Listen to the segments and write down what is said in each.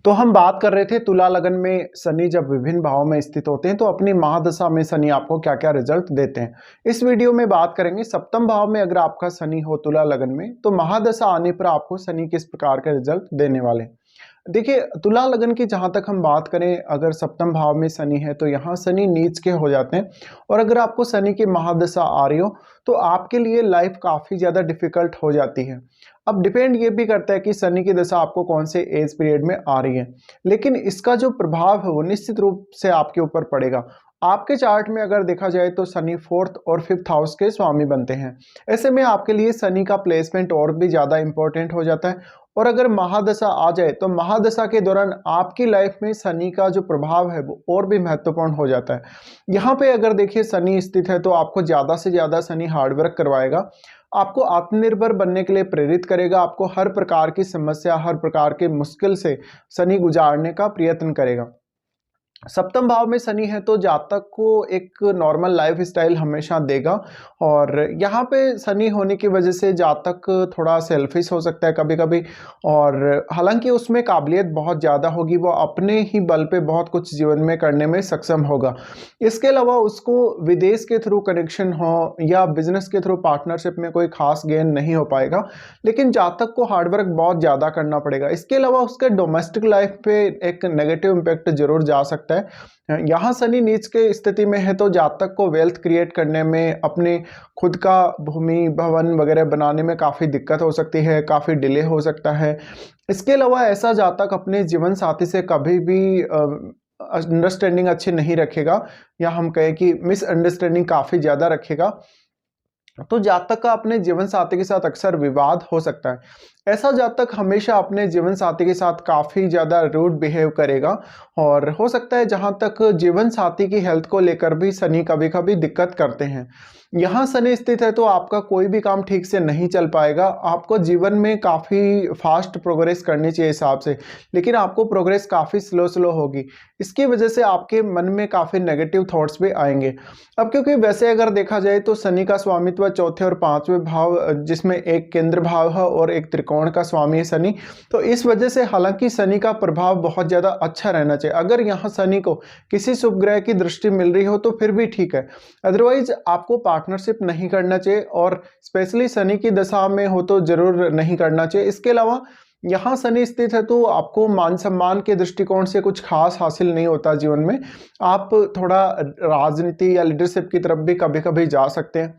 तो हम बात कर रहे थे तुला लगन में शनि जब विभिन्न भावों में स्थित होते हैं तो अपनी महादशा में शनि आपको क्या क्या रिजल्ट देते हैं। इस वीडियो में बात करेंगे सप्तम भाव में अगर आपका शनि हो तुला लगन में तो महादशा आने पर आपको शनि किस प्रकार के रिजल्ट देने वाले हैं। देखिए तुला लगन की जहां तक हम बात करें, अगर सप्तम भाव में शनि है तो यहाँ शनि नीच के हो जाते हैं और अगर आपको शनि की महादशा आ रही हो तो आपके लिए लाइफ काफ़ी ज़्यादा डिफिकल्ट हो जाती है। अब डिपेंड ये भी करता है कि शनि की दशा आपको कौन से एज पीरियड में आ रही है, लेकिन इसका जो प्रभाव है वो निश्चित रूप से आपके ऊपर पड़ेगा। आपके चार्ट में अगर देखा जाए तो शनि फोर्थ और फिफ्थ हाउस के स्वामी बनते हैं। ऐसे में आपके लिए शनि का प्लेसमेंट और भी ज़्यादा इंपॉर्टेंट हो जाता है। और अगर महादशा आ जाए तो महादशा के दौरान आपकी लाइफ में शनि का जो प्रभाव है वो और भी महत्वपूर्ण हो जाता है। यहाँ पे अगर देखिए शनि स्थित है तो आपको ज़्यादा से ज़्यादा शनि हार्डवर्क करवाएगा, आपको आत्मनिर्भर बनने के लिए प्रेरित करेगा, आपको हर प्रकार की समस्या, हर प्रकार के मुश्किल से शनि गुजारने का प्रयत्न करेगा। सप्तम भाव में शनि है तो जातक को एक नॉर्मल लाइफ स्टाइल हमेशा देगा और यहाँ पे शनि होने की वजह से जातक थोड़ा सेल्फिश हो सकता है कभी कभी, और हालांकि उसमें काबिलियत बहुत ज़्यादा होगी, वो अपने ही बल पे बहुत कुछ जीवन में करने में सक्षम होगा। इसके अलावा उसको विदेश के थ्रू कनेक्शन हो या बिजनेस के थ्रू पार्टनरशिप में कोई खास गेन नहीं हो पाएगा, लेकिन जातक को हार्डवर्क बहुत ज़्यादा करना पड़ेगा। इसके अलावा उसके डोमेस्टिक लाइफ पे एक नेगेटिव इम्पैक्ट जरूर जा सकता है। यहाँ शनि नीच के स्थिति में है तो जातक को वेल्थ क्रिएट करने में, अपने खुद का भूमि भवन वगैरह बनाने में काफ़ी दिक्कत हो सकती है, काफ़ी डिले हो सकता है। इसके अलावा ऐसा जातक अपने जीवन साथी से कभी भी अंडरस्टैंडिंग अच्छी नहीं रखेगा, या हम कहें कि मिसअंडरस्टैंडिंग काफ़ी ज़्यादा रखेगा, तो जातक का अपने जीवन साथी के साथ अक्सर विवाद हो सकता है। ऐसा जातक हमेशा अपने जीवन साथी के साथ काफ़ी ज़्यादा रूड बिहेव करेगा और हो सकता है जहाँ तक जीवन साथी की हेल्थ को लेकर भी शनि कभी कभी दिक्कत करते हैं। यहाँ शनि स्थित है तो आपका कोई भी काम ठीक से नहीं चल पाएगा। आपको जीवन में काफ़ी फास्ट प्रोग्रेस करनी चाहिए हिसाब से, लेकिन आपको प्रोग्रेस काफ़ी स्लो स्लो होगी। इसकी वजह से आपके मन में काफ़ी नेगेटिव थॉट्स भी आएंगे। अब क्योंकि वैसे अगर देखा जाए तो शनि का स्वामित्व चौथे और पांचवें भाव, जिसमें एक केंद्र भाव है और एक त्रिकोण का स्वामी है शनि, तो इस वजह से हालांकि शनि का प्रभाव बहुत ज़्यादा अच्छा रहना चाहिए। अगर यहाँ शनि को किसी शुभ ग्रह की दृष्टि मिल रही हो तो फिर भी ठीक है, अदरवाइज आपको पार्टनरशिप नहीं करना चाहिए, और स्पेशली शनि की दशा में हो तो जरूर नहीं करना चाहिए। इसके अलावा यहाँ शनि स्थित है तो आपको मान सम्मान के दृष्टिकोण से कुछ खास हासिल नहीं होता जीवन में। आप थोड़ा राजनीति या लीडरशिप की तरफ भी कभी कभी जा सकते हैं।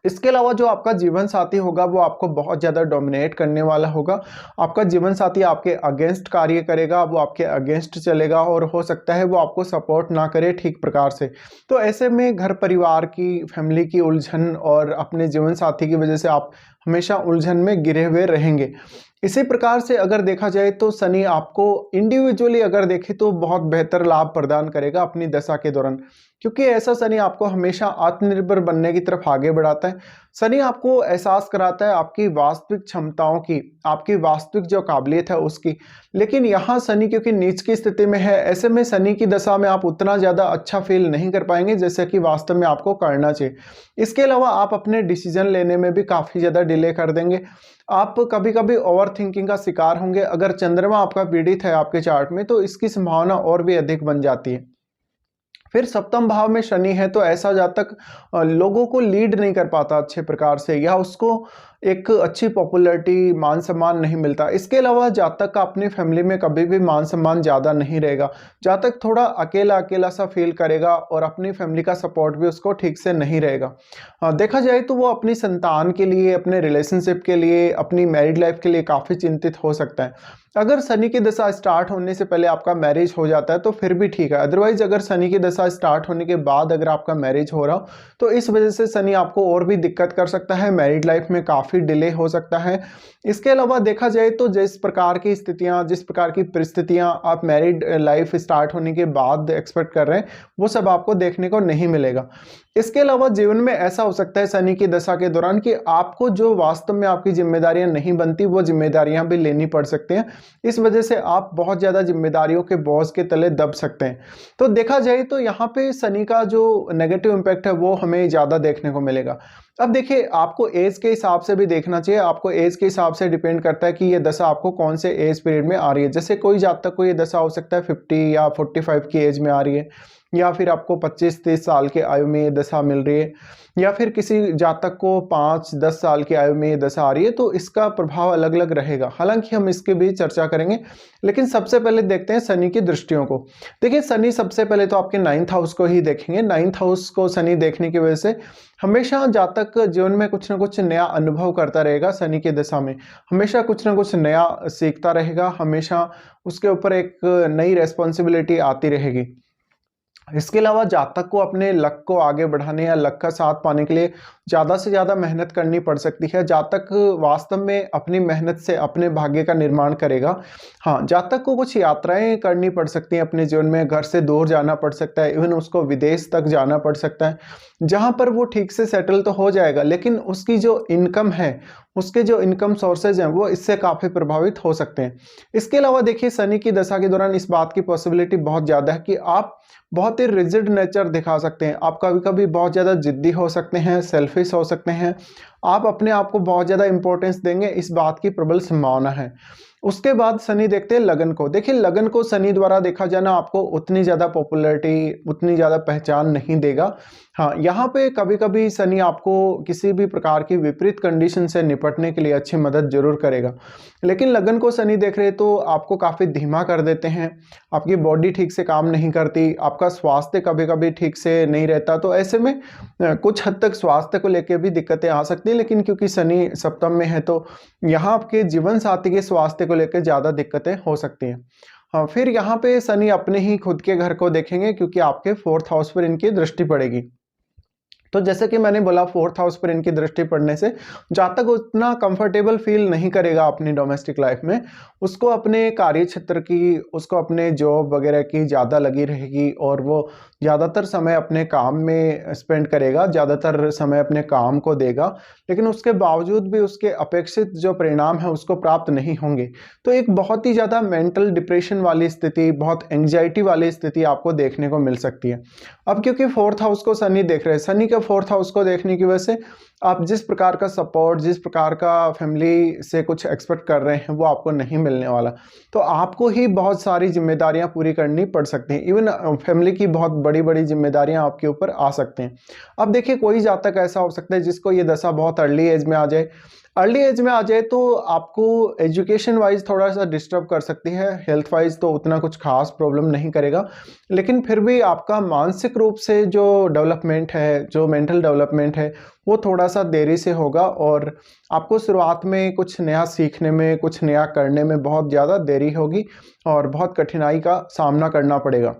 इसके अलावा जो आपका जीवन साथी होगा वो आपको बहुत ज़्यादा डोमिनेट करने वाला होगा। आपका जीवन साथी आपके अगेंस्ट कार्य करेगा, वो आपके अगेंस्ट चलेगा और हो सकता है वो आपको सपोर्ट ना करे ठीक प्रकार से। तो ऐसे में घर परिवार की, फैमिली की उलझन और अपने जीवन साथी की वजह से आप हमेशा उलझन में गिरे हुए रहेंगे। इसी प्रकार से अगर देखा जाए तो शनि आपको इंडिविजुअली अगर देखें तो बहुत बेहतर लाभ प्रदान करेगा अपनी दशा के दौरान, क्योंकि ऐसा शनि आपको हमेशा आत्मनिर्भर बनने की तरफ आगे बढ़ाता है। शनि आपको एहसास कराता है आपकी वास्तविक क्षमताओं की, आपकी वास्तविक जो काबिलियत है उसकी। लेकिन यहाँ शनि क्योंकि नीच की स्थिति में है, ऐसे में शनि की दशा में आप उतना ज़्यादा अच्छा फील नहीं कर पाएंगे जैसे कि वास्तव में आपको करना चाहिए। इसके अलावा आप अपने डिसीजन लेने में भी काफ़ी ज़्यादा डिले कर देंगे। आप कभी कभी ओवर थिंकिंग का शिकार होंगे। अगर चंद्रमा आपका पीड़ित है आपके चार्ट में तो इसकी संभावना और भी अधिक बन जाती है। फिर सप्तम भाव में शनि है तो ऐसा जातक लोगों को लीड नहीं कर पाता अच्छे प्रकार से, या उसको एक अच्छी पॉपुलैरिटी, मान सम्मान नहीं मिलता। इसके अलावा जातक का अपनी फैमिली में कभी भी मान सम्मान ज़्यादा नहीं रहेगा। जातक थोड़ा अकेला अकेला सा फील करेगा और अपनी फैमिली का सपोर्ट भी उसको ठीक से नहीं रहेगा। देखा जाए तो वो अपनी संतान के लिए, अपने रिलेशनशिप के लिए, अपनी मैरिड लाइफ के लिए काफ़ी चिंतित हो सकता है। अगर शनि की दशा स्टार्ट होने से पहले आपका मैरिज हो जाता है तो फिर भी ठीक है, अदरवाइज अगर शनि की दशा स्टार्ट होने के बाद अगर आपका मैरिज हो रहा हो तो इस वजह से शनि आपको और भी दिक्कत कर सकता है, मैरिड लाइफ में काफ़ी डिले हो सकता है। इसके अलावा देखा जाए तो जिस प्रकार की स्थितियां, जिस प्रकार की परिस्थितियां आप मैरिड लाइफ स्टार्ट होने के बाद एक्सपेक्ट कर रहे हैं वो सब आपको देखने को नहीं मिलेगा। इसके अलावा जीवन में ऐसा हो सकता है शनि की दशा के दौरान कि आपको जो वास्तव में आपकी जिम्मेदारियां नहीं बनती वो जिम्मेदारियां भी लेनी पड़ सकती हैं। इस वजह से आप बहुत ज़्यादा जिम्मेदारियों के बोझ के तले दब सकते हैं। तो देखा जाए तो यहाँ पे शनि का जो नेगेटिव इम्पैक्ट है वो हमें ज़्यादा देखने को मिलेगा। अब देखिए, आपको एज के हिसाब से भी देखना चाहिए। आपको एज के हिसाब से डिपेंड करता है कि ये दशा आपको कौन से एज पीरियड में आ रही है। जैसे कोई जातक को ये दशा हो सकता है 50 या 45 की एज में आ रही है, या फिर आपको 25-30 साल के आयु में ये दशा मिल रही है, या फिर किसी जातक को 5-10 साल की आयु में ये दशा आ रही है। तो इसका प्रभाव अलग अलग रहेगा। हालांकि हम इसके भी चर्चा करेंगे, लेकिन सबसे पहले देखते हैं शनि की दृष्टियों को। देखिए, शनि सबसे पहले तो आपके 9th हाउस को ही देखेंगे। 9th हाउस को शनि देखने की वजह से हमेशा जातक जीवन में कुछ ना कुछ नया अनुभव करता रहेगा। शनि की दशा में हमेशा कुछ ना कुछ नया सीखता रहेगा, हमेशा उसके ऊपर एक नई रेस्पॉन्सिबिलिटी आती रहेगी। इसके अलावा जातक को अपने लक को आगे बढ़ाने या लक का साथ पाने के लिए ज़्यादा से ज़्यादा मेहनत करनी पड़ सकती है। जातक वास्तव में अपनी मेहनत से अपने भाग्य का निर्माण करेगा। हाँ, जातक को कुछ यात्राएं करनी पड़ सकती हैं अपने जीवन में, घर से दूर जाना पड़ सकता है, इवन उसको विदेश तक जाना पड़ सकता है, जहाँ पर वो ठीक से सेटल तो हो जाएगा, लेकिन उसकी जो इनकम है, उसके जो इनकम सोर्सेज हैं वो इससे काफ़ी प्रभावित हो सकते हैं। इसके अलावा देखिए, शनि की दशा के दौरान इस बात की पॉसिबिलिटी बहुत ज़्यादा है कि आप बहुत ही रिजिड नेचर दिखा सकते हैं। आप कभी कभी बहुत ज़्यादा जिद्दी हो सकते हैं, सेल्फिश हो सकते हैं, आप अपने आप को बहुत ज़्यादा इंपॉर्टेंस देंगे, इस बात की प्रबल संभावना है। उसके बाद शनि देखते हैं लगन को। देखिए, लगन को शनि द्वारा देखा जाना आपको उतनी ज़्यादा पॉपुलैरिटी, उतनी ज़्यादा पहचान नहीं देगा। हाँ, यहाँ पे कभी कभी शनि आपको किसी भी प्रकार की विपरीत कंडीशन से निपटने के लिए अच्छी मदद जरूर करेगा। लेकिन लगन को शनि देख रहे तो आपको काफ़ी धीमा कर देते हैं, आपकी बॉडी ठीक से काम नहीं करती, आपका स्वास्थ्य कभी कभी ठीक से नहीं रहता। तो ऐसे में कुछ हद तक स्वास्थ्य को लेकर भी दिक्कतें आ सकती हैं, लेकिन क्योंकि शनि सप्तम में है तो यहाँ आपके जीवन साथी के स्वास्थ्य को लेकर ज़्यादा दिक्कतें हो सकती हैं। हाँ, फिर यहाँ पे शनि अपने ही खुद के घर को देखेंगे, क्योंकि आपके 4th हाउस पर इनकी दृष्टि पड़ेगी। तो जैसे कि मैंने बोला, 4th हाउस पर इनकी दृष्टि पड़ने से जातक उतना कंफर्टेबल फील नहीं करेगा अपनी डोमेस्टिक लाइफ में। उसको अपने कार्य क्षेत्र की, उसको अपने जॉब वगैरह की ज़्यादा लगी रहेगी, और वो ज़्यादातर समय अपने काम में स्पेंड करेगा, ज़्यादातर समय अपने काम को देगा, लेकिन उसके बावजूद भी उसके अपेक्षित जो परिणाम है उसको प्राप्त नहीं होंगे। तो एक बहुत ही ज़्यादा मेंटल डिप्रेशन वाली स्थिति, बहुत एंग्जाइटी वाली स्थिति आपको देखने को मिल सकती है। अब क्योंकि 4th हाउस को शनि देख रहे हैं, शनि के 4th हाउस को देखने की वजह से आप जिस प्रकार का सपोर्ट, जिस प्रकार का फैमिली से कुछ एक्सपेक्ट कर रहे हैं वो आपको नहीं मिलने वाला। तो आपको ही बहुत सारी जिम्मेदारियां पूरी करनी पड़ सकती हैं, इवन फैमिली की बहुत बड़ी बड़ी जिम्मेदारियां आपके ऊपर आ सकते हैं। अब देखिए, कोई जातक ऐसा हो सकता है जिसको ये दशा बहुत अर्ली एज में आ जाए। अर्ली एज में आ जाए तो आपको एजुकेशन वाइज थोड़ा सा डिस्टर्ब कर सकती है, हेल्थ वाइज तो उतना कुछ खास प्रॉब्लम नहीं करेगा, लेकिन फिर भी आपका मानसिक रूप से जो डेवलपमेंट है, जो मेंटल डेवलपमेंट है, वो थोड़ा सा देरी से होगा, और आपको शुरुआत में कुछ नया सीखने में, कुछ नया करने में बहुत ज़्यादा देरी होगी, और बहुत कठिनाई का सामना करना पड़ेगा।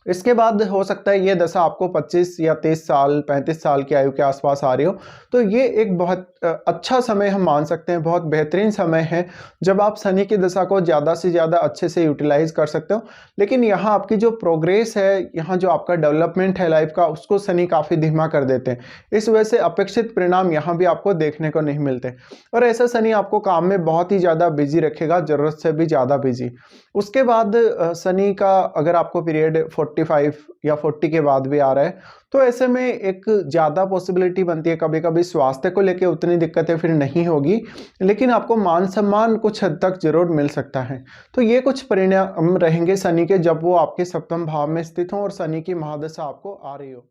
इसके बाद हो सकता है ये दशा आपको 25 या 30 साल, 35 साल की आयु के आसपास आ रही हो। तो ये एक बहुत अच्छा समय हम मान सकते हैं, बहुत बेहतरीन समय है जब आप शनि की दशा को ज़्यादा से ज़्यादा अच्छे से यूटिलाइज कर सकते हो। लेकिन यहाँ आपकी जो प्रोग्रेस है, यहाँ जो आपका डेवलपमेंट है लाइफ का, उसको शनि काफ़ी धीमा कर देते हैं। इस वजह से अपेक्षित परिणाम यहाँ भी आपको देखने को नहीं मिलते, और ऐसा शनि आपको काम में बहुत ही ज़्यादा बिजी रखेगा, ज़रूरत से भी ज़्यादा बिजी। उसके बाद शनि का अगर आपको पीरियड 45 या 40 के बाद भी आ रहा है, तो ऐसे में एक ज़्यादा पॉसिबिलिटी बनती है, कभी कभी स्वास्थ्य को लेकर उतनी दिक्कतें फिर नहीं होगी, लेकिन आपको मान सम्मान कुछ हद तक जरूर मिल सकता है। तो ये कुछ परिणाम रहेंगे शनि के, जब वो आपके सप्तम भाव में स्थित हों और शनि की महादशा आपको आ रही हो।